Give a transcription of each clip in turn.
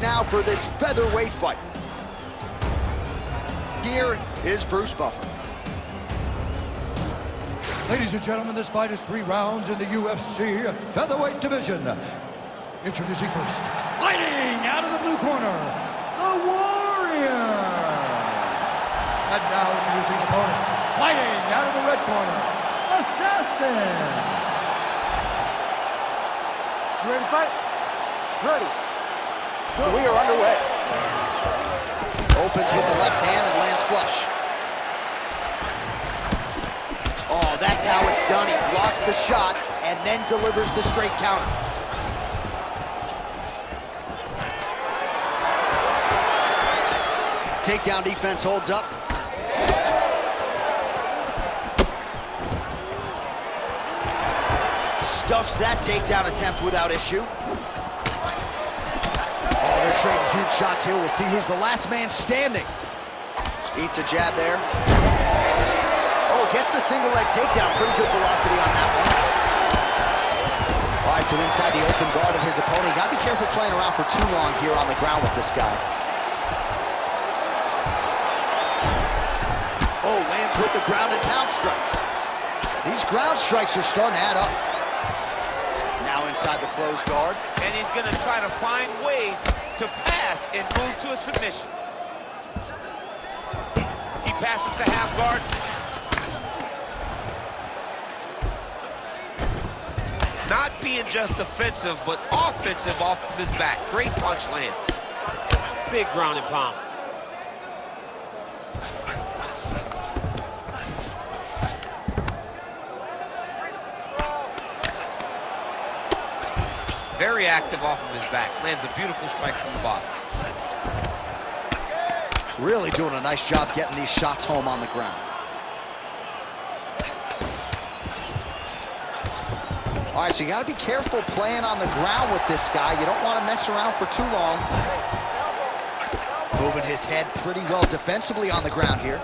Now for this featherweight fight. Here is Bruce Buffer. Ladies and gentlemen, this fight is 3 rounds in the UFC featherweight division. Introducing first, fighting out of the blue corner, the Warrior. And now introducing his opponent, fighting out of the red corner, Assassin. You ready to fight? Ready. We are underway. Opens with the left hand and lands flush. Oh, that's how it's done. He blocks the shot and then delivers the straight counter. Takedown defense holds up. Stuffs that takedown attempt without issue. Oh, they're trading huge shots here. We'll see who's the last man standing. Eats a jab there. Oh, gets the single leg takedown. Pretty good velocity on that one. All right, so inside the open guard of his opponent. You gotta be careful playing around for too long here on the ground with this guy. Oh, lands with the ground and pound strike. These ground strikes are starting to add up. Now inside the closed guard. And he's gonna try to find ways to pass and move to a submission. He passes to half guard. Not being just defensive, but offensive off of his back. Great punch lands. Big ground and pound. Very active off of his back. Lands a beautiful strike from the box. Really doing a nice job getting these shots home on the ground. All right, so you got to be careful playing on the ground with this guy. You don't want to mess around for too long. Moving his head pretty well defensively on the ground here.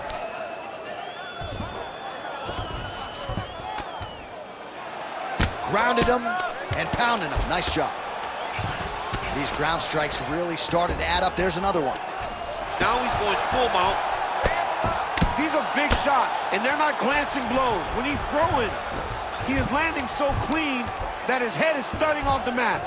Grounded him and pounding him. Nice job. These ground strikes really started to add up. There's another one. Now he's going full mount. These are big shots, and they're not glancing blows. When he's throwing, he is landing so clean that his head is starting off the mat.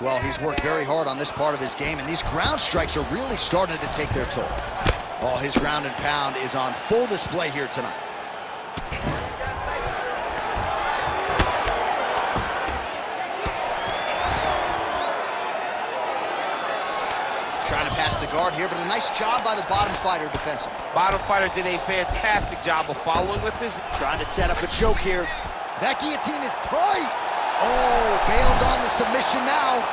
Well, he's worked very hard on this part of his game, and these ground strikes are really starting to take their toll. Oh, his ground and pound is on full display here tonight. Trying to pass the guard here, but a nice job by the bottom fighter defensively. Bottom fighter did a fantastic job of following with this. Trying to set up a choke here. That guillotine is tight. Oh, bails on the submission now.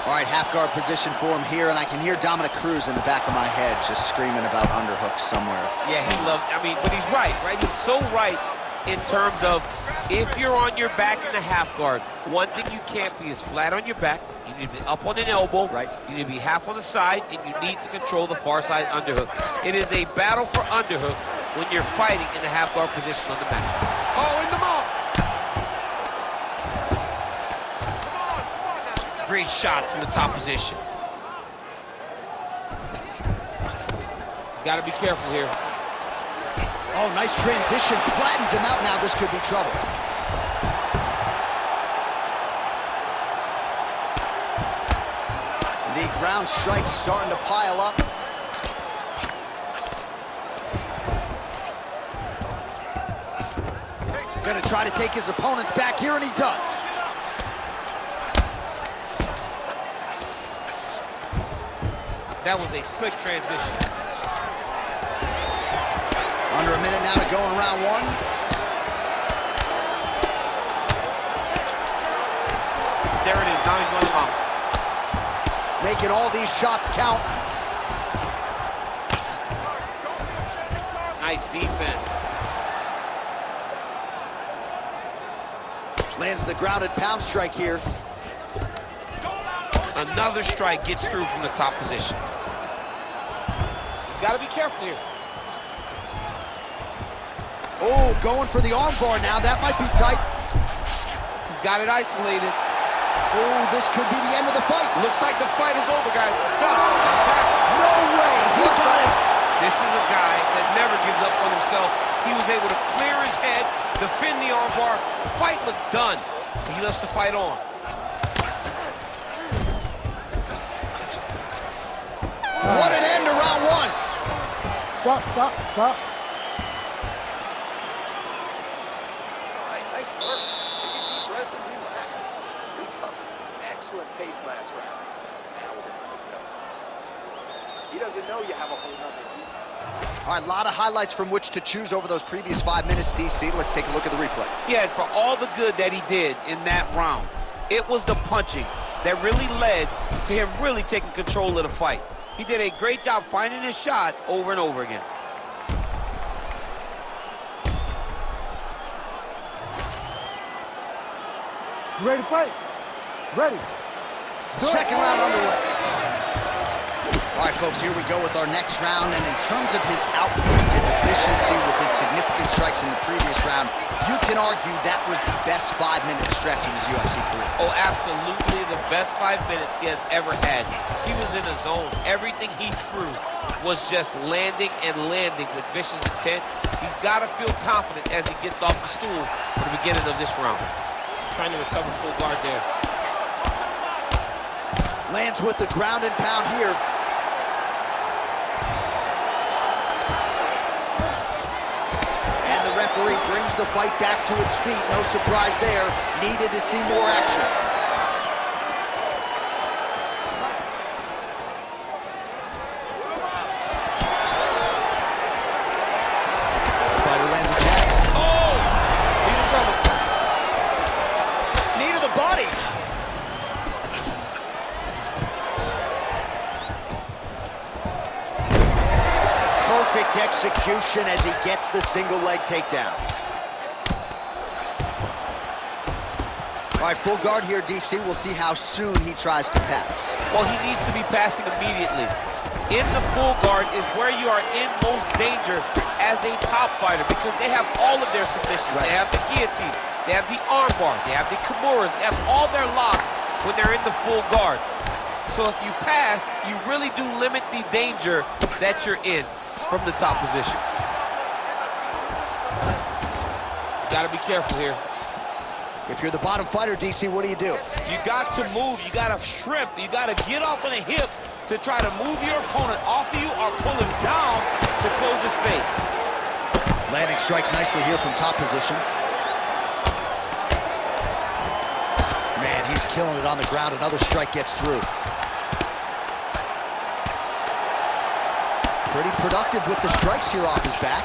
All right, half guard position for him here, and I can hear Dominic Cruz in the back of my head just screaming about underhooks somewhere. Yeah, he loved, but he's right? He's so right in terms of if you're on your back in the half guard, one thing you can't be is flat on your back. You need to be up on an elbow. Right. You need to be half on the side, and you need to control the far side underhook. It is a battle for underhook when you're fighting in the half guard position on the mat. Oh, in the mount. Great shot from the top position. He's got to be careful here. Oh, nice transition. Flattens him out now. This could be trouble. The ground strikes starting to pile up. Gonna try to take his opponent's back here, and he does. That was a slick transition. Under a minute now to go in round one. There it is, now he's going to mount. Making all these shots count. Nice defense. Lands the grounded pound strike here. Another strike gets through from the top position. Got to be careful here. Oh, going for the armbar now. That might be tight. He's got it isolated. Oh, this could be the end of the fight. Looks like the fight is over, guys. Stop. Attack. No way. He got it. This is a guy that never gives up on himself. He was able to clear his head, defend the armbar. The fight looked done. He loves to fight on. What an end to round one. Stop. All right, nice work. Take a deep breath and relax. Recover. Excellent pace last round. Now we're going to pick it up. He doesn't know you have a whole nother beat. All right, a lot of highlights from which to choose over those previous 5 minutes, DC. Let's take a look at the replay. Yeah, and for all the good that he did in that round, it was the punching that really led to him really taking control of the fight. He did a great job finding his shot over and over again. You ready to fight? Ready. Second round underway. All right, folks, here we go with our next round. And in terms of his output, his efficiency with his significant strikes in the previous round, you can argue that was the best 5-minute stretch of his UFC career. Oh, absolutely the best 5 minutes he has ever had. He was in a zone. Everything he threw was just landing and landing with vicious intent. He's got to feel confident as he gets off the stool at the beginning of this round. Trying to recover full guard there. Lands with the ground and pound here. And the referee brings the fight back to its feet. No surprise there. Needed to see more action. Fighter lands a jab. Oh! He's in trouble. Knee to the body. Perfect execution as he gets the single leg takedown. All right, full guard here, DC. We'll see how soon he tries to pass. Well, he needs to be passing immediately. In the full guard is where you are in most danger as a top fighter because they have all of their submissions. Right. They have the guillotine, they have the armbar, they have the kimuras, they have all their locks when they're in the full guard. So if you pass, you really do limit the danger that you're in from the top position. He's got to be careful here. If you're the bottom fighter, DC, what do? You got to move, you got to shrimp, you got to get off on a hip to try to move your opponent off of you or pull him down to close the space. Landing strikes nicely here from top position. Man, he's killing it on the ground. Another strike gets through. Pretty productive with the strikes here off his back.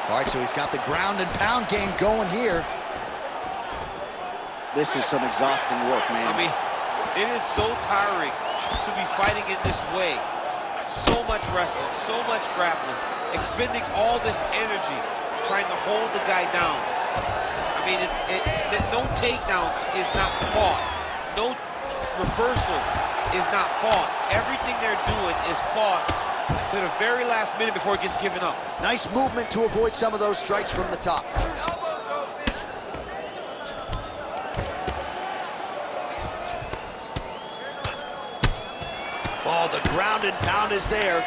All right, so he's got the ground and pound game going here. This is some exhausting work, man. I mean, it is so tiring to be fighting in this way. So much wrestling, so much grappling, expending all this energy trying to hold the guy down. I mean, no takedown is not fought. No reversal is not fought. Everything they're doing is fought to the very last minute before it gets given up. Nice movement to avoid some of those strikes from the top. Oh, the ground and pound is there.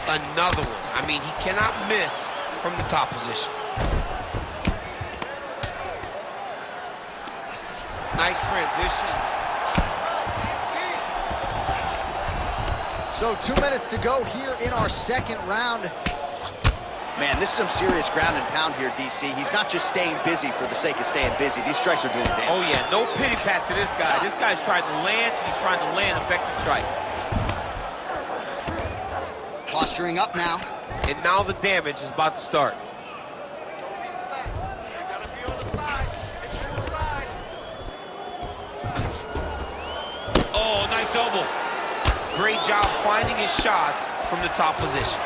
Another one. I mean, he cannot miss from the top position. Nice transition. So 2 minutes to go here in our second round. Man, this is some serious ground and pound here, DC. He's not just staying busy for the sake of staying busy. These strikes are doing damage. Oh, yeah, no pity pat to this guy. This guy's trying to land. He's trying to land effective strikes. Posturing up now. And now the damage is about to start. Oh, nice elbow. Great job finding his shots from the top position.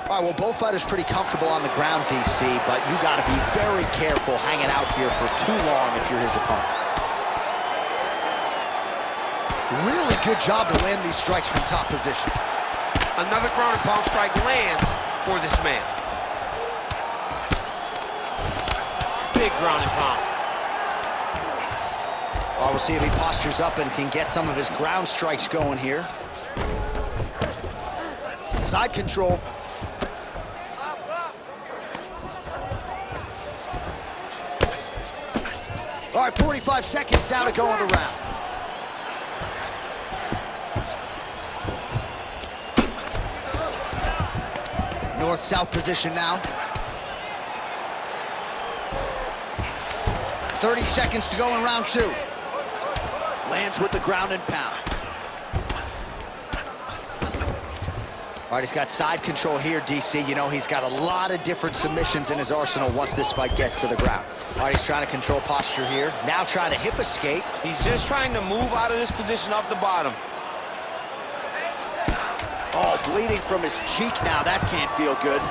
All All right, well, both fighters pretty comfortable on the ground, DC, but you got to be very careful hanging out here for too long if you're his opponent. Really good job to land these strikes from top position. Another ground and pound strike lands for this man. Big ground and pound. Well, we'll see if he postures up and can get some of his ground strikes going here. Side control. All right, 45 seconds now to go in the round. North-south position now. 30 seconds to go in round 2. Lands with the ground and pound. All right, he's got side control here, DC. You know, he's got a lot of different submissions in his arsenal once this fight gets to the ground. All right, he's trying to control posture here. Now trying to hip escape. He's just trying to move out of this position up the bottom. Oh, bleeding from his cheek now. That can't feel good.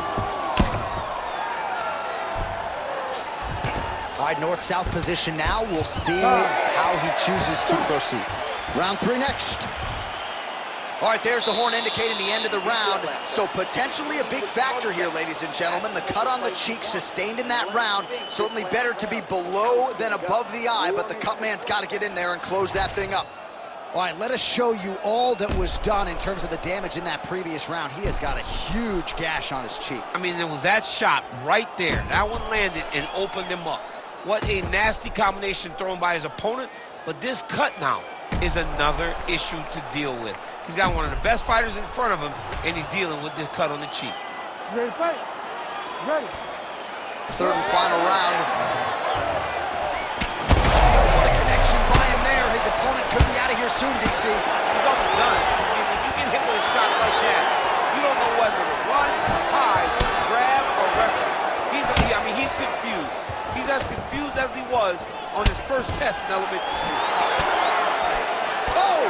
All right, north-south position now. We'll see how he chooses to proceed. Round 3 next. All right, there's the horn indicating the end of the round. So potentially a big factor here, ladies and gentlemen. The cut on the cheek sustained in that round. Certainly better to be below than above the eye, but the cut man's got to get in there and close that thing up. All right, let us show you all that was done in terms of the damage in that previous round. He has got a huge gash on his cheek. I mean, there was that shot right there. That one landed and opened him up. What a nasty combination thrown by his opponent. But this cut now is another issue to deal with. He's got one of the best fighters in front of him, and he's dealing with this cut on the cheek. You ready to fight? Ready. Third and final round. Oh, what a connection by him there. His opponent could be out of here soon, DC. He's almost done. I mean, when you get hit with a shot like that, you don't know whether to run, hide, grab, or wrestle. He's confused. He's as confused as he was on his first test in elementary school. Oh!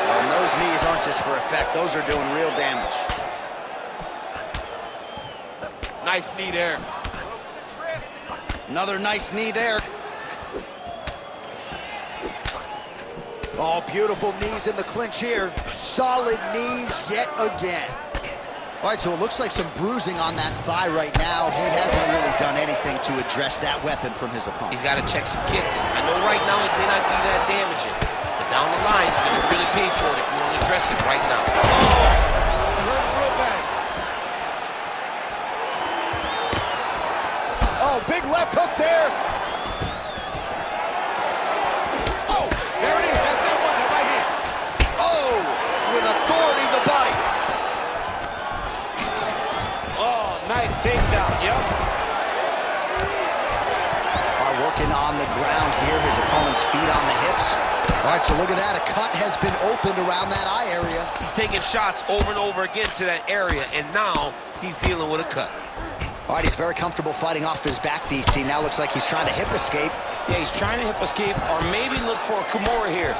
And those knees aren't just for effect. Those are doing real damage. Nice knee there. Another nice knee there. Oh, beautiful knees in the clinch here. Solid knees yet again. All right, so it looks like some bruising on that thigh right now. He hasn't really done anything to address that weapon from his opponent. He's got to check some kicks. I know right now it may not be that damaging, but down the line, he's going to really pay for it if you don't address it right now. Oh! Hurt real bad. Oh, big left hook there. Oh, there it is. That's that one, the right hand. Oh, with authority to the body. Oh, nice takedown, yep. Working on the ground here, his opponent's feet on the hips. All right, so look at that. A cut has been opened around that eye area. He's taking shots over and over again to that area, and now he's dealing with a cut. All right, he's very comfortable fighting off his back, DC. Now looks like he's trying to hip escape. Yeah, he's trying to hip escape or maybe look for a Kimura here.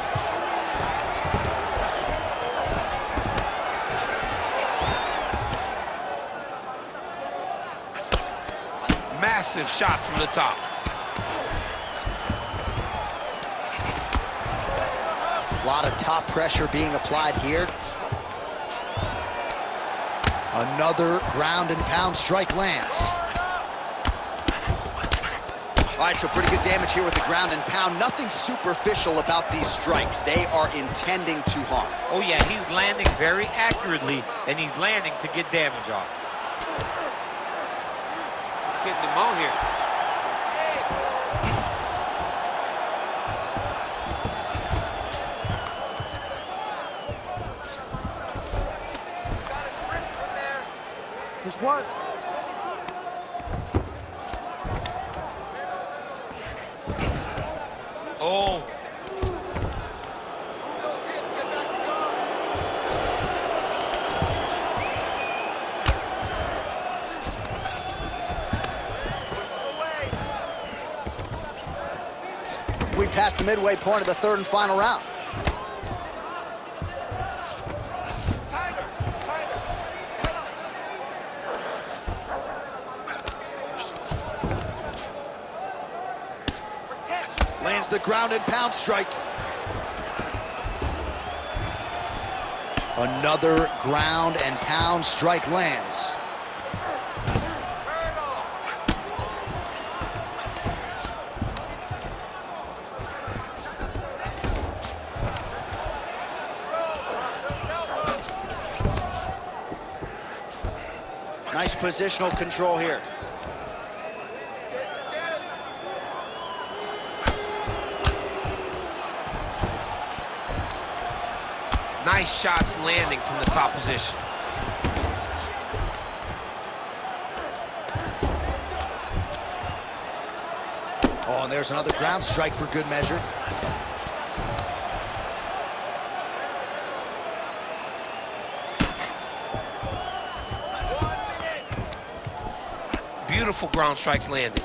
Massive shot from the top. A lot of top pressure being applied here. Another ground and pound strike lands. All right, so pretty good damage here with the ground and pound. Nothing superficial about these strikes. They are intending to harm. Oh yeah, he's landing very accurately, and he's landing to get damage off. Getting him out here. Just one. Oh. Move those hips, get back to guard. Push away. We passed the midway point of the third and final round. Tighter. lands the ground and pound strike. Another ground and pound strike lands. Nice positional control here. Nice shots landing from the top position. Oh, and there's another ground strike for good measure. Beautiful ground strikes landed.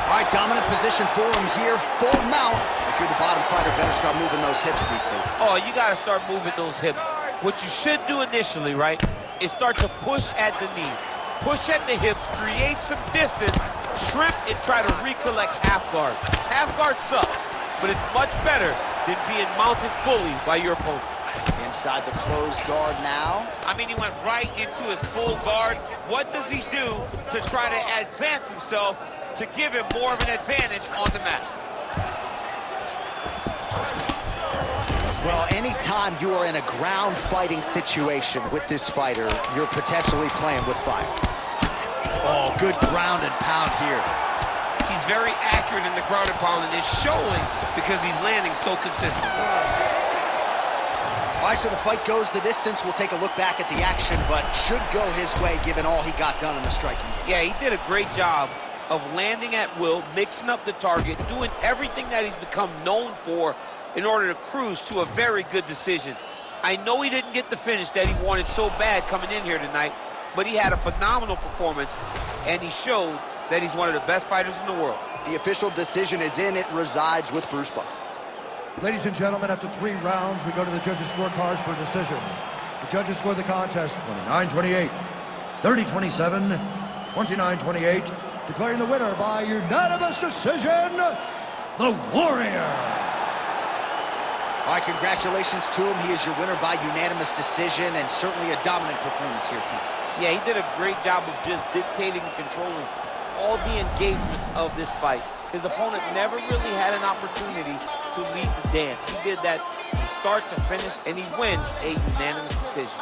All right, dominant position for him here, full mount. If you're the bottom fighter, better start moving those hips, DC. Oh, you gotta start moving those hips. What you should do initially, right, is start to push at the knees. Push at the hips, create some distance, shrimp, and try to recollect half guard. Half guard sucks, but it's much better than being mounted fully by your opponent. Inside the closed guard now. I mean, he went right into his full guard. What does he do to try to advance himself to give him more of an advantage on the mat? Well, anytime you are in a ground fighting situation with this fighter, you're potentially playing with fire. Oh, good ground and pound here. He's very accurate in the ground and pound, and it's showing because he's landing so consistent. All right, so the fight goes the distance. We'll take a look back at the action, but should go his way given all he got done in the striking game. Yeah, he did a great job of landing at will, mixing up the target, doing everything that he's become known for in order to cruise to a very good decision. I know he didn't get the finish that he wanted so bad coming in here tonight, but he had a phenomenal performance, and he showed that he's one of the best fighters in the world. The official decision is in. It resides with Bruce Buffer. Ladies and gentlemen, after 3 rounds, we go to the judges' scorecards for a decision. The judges score the contest 29-28, 30-27, 29-28, declaring the winner by unanimous decision, the Warrior. All right, congratulations to him. He is your winner by unanimous decision, and certainly a dominant performance here tonight. Yeah, he did a great job of just dictating and controlling all the engagements of this fight. His opponent never really had an opportunity to lead the dance. He did that from start to finish, and he wins a unanimous decision.